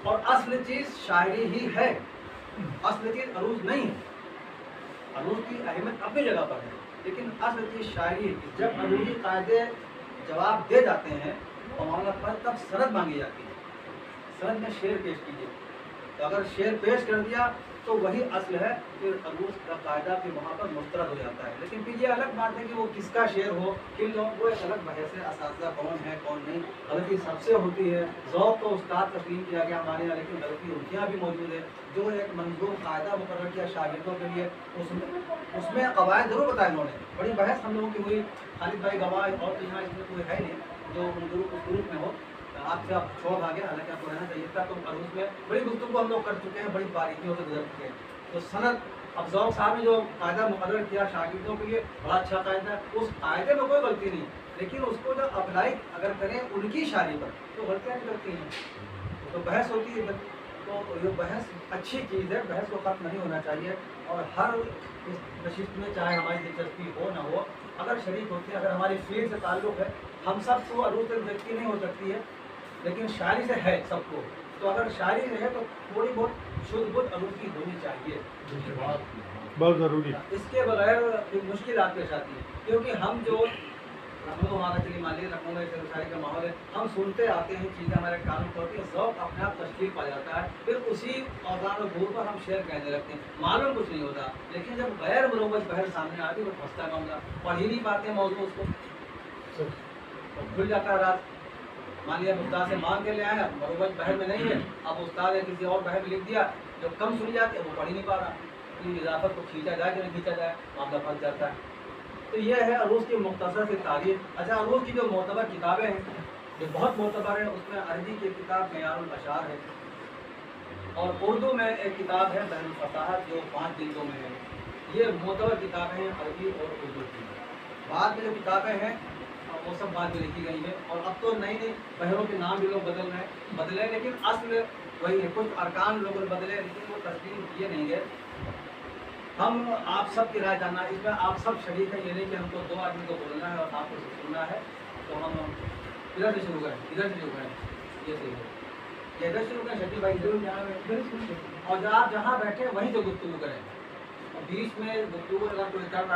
اور اصل چیز شاعری ہی ہے، اصل چیز عروض نہیں ہے۔ عروض کی اہمیت اپنی جگہ پر ہے، لیکن اصل چیز شاعری ہے۔ جب عروضی قاعدے جواب دے جاتے ہیں معاملہ پر، تب سند مانگی جاتی ہے، سند میں شعر پیش کیجیے، تو اگر شعر پیش کر دیا تو وہی اصل ہے، پھر عروض کا قاعدہ پھر وہاں پر مسترد ہو جاتا ہے۔ لیکن پھر یہ الگ بات ہے کہ وہ کس کا شعر ہو، کن لوگوں کو ایک الگ بحث ہے، اساتذہ کون ہے کون نہیں، غلطی سب سے ہوتی ہے۔ ذوق تو استاد تسلیم کیا گیا ہمارے یہاں، لیکن غلطی ان کے یہاں بھی موجود ہے۔ جو ایک منظوم قاعدہ مقرر کیا شاگردوں کے لیے، اس میں قواعد ضرور بتائے انہوں نے، بڑی بحث ہم لوگوں کی ہوئی، خالد بھائی گواہ، اور تو یہاں اس میں کوئی ہے نہیں جو ان گروپ میں ہو، آپ سے آپ چھوڑ بھاگے، حالانکہ آپ کو رہنا چاہیے تھا۔ تو عروض میں بڑی گفتگو ہم لوگ کر چکے ہیں، بڑی باریکیوں سے گزر چکے ہیں۔ تو سند، اب ذوق صاحب نے جو قاعدہ مقرر کیا شاگردوں کے لیے، بڑا اچھا قاعدہ ہے، اس قاعدے میں کوئی غلطی نہیں، لیکن اس کو جب اپلائی اگر کریں ان کی شاعری پر تو غلطیاں نکلتی ہیں، تو بحث ہوتی ہے۔ تو یہ بحث اچھی چیز ہے، بحث کو ختم نہیں ہونا چاہیے، اور ہر اس نشست میں چاہے ہماری دلچسپی ہو نہ ہو، اگر شریک ہوتے ہیں، اگر ہماری فیلڈ سے تعلق ہے، ہم سب کو عروض سے دلچسپی نہیں ہو سکتی ہے، لیکن شاعری سے ہے سب کو، تو اگر شاعری رہے تو تھوڑی بہت شدھ بدھ عروض کی ہونی چاہیے، بہت ضروری۔ اس کے بغیر ایک مشکلات پیش آتی ہے، کیونکہ ہم جو رقموں وہاں کا چلی مان لیے رقموں میں شاعری کا ماحول ہے، ہم سنتے آتے ہیں، چیزیں ہمارے کانوں پر ہوتی ہیں، ذوق اپنے آپ تشکیل پا جاتا ہے، پھر اسی اوزان و بور پر ہم شعر کہنے لگتے ہیں، معلوم کچھ نہیں ہوتا، لیکن جب غیر مروج بحر سامنے آتی ہے تو پھنستا ہے معاملہ، پڑھ ہی نہیں پاتے ہیں موضوع، اس کو کھل جاتا ہے رات۔ مان لیا استاد سے مانگ کے لے آیا، مروج بحر میں نہیں ہے، اب استاد نے کسی اور بحر میں لکھ دیا جو کم سنی جاتی ہے، وہ پڑھ ہی نہیں پا رہا، اضافت کو کھینچا جائے کہ نہیں کھینچا جائے، معاملہ پھنس جاتا ہے۔ تو یہ ہے عروض کی مختصر سی تعریف۔ اچھا، عروض کی جو معتبر کتابیں ہیں، جو بہت معتبر ہیں، اس میں عربی کی کتاب معیار الاشعار ہے، اور اردو میں ایک کتاب ہے بحر الفصاحت جو 5 جلدوں میں ہے۔ یہ معتبر کتابیں ہیں عربی اور اردو کی۔ بعد میں جو کتابیں ہیں وہ سب بعد میں لکھی گئی ہیں، اور اب تو نئی نئی بحروں کے نام بھی لوگ بدلے، لیکن اصل وہی ہے، کچھ ارکان لوگوں نے بدلے، لیکن وہ تسلیم کیے نہیں گئے۔ ہم آپ سب کی رائے جاننا ہے، اس میں آپ سب شریک ہیں، یہ نہیں کہ ہم کو 2 آدمی کو بولنا ہے اور آپ کو سننا ہے، تو ہم ادھر سے شروع کریں، ادھر سے شروع کریں، یہ صحیح ہے، یہ ادھر شروع کریں، شکیل بھائی ضرور جہاں، اور آپ جہاں بیٹھے وہیں سے گفتگو کریں، اور بیچ میں گفتگو اگر کوئی کر رہا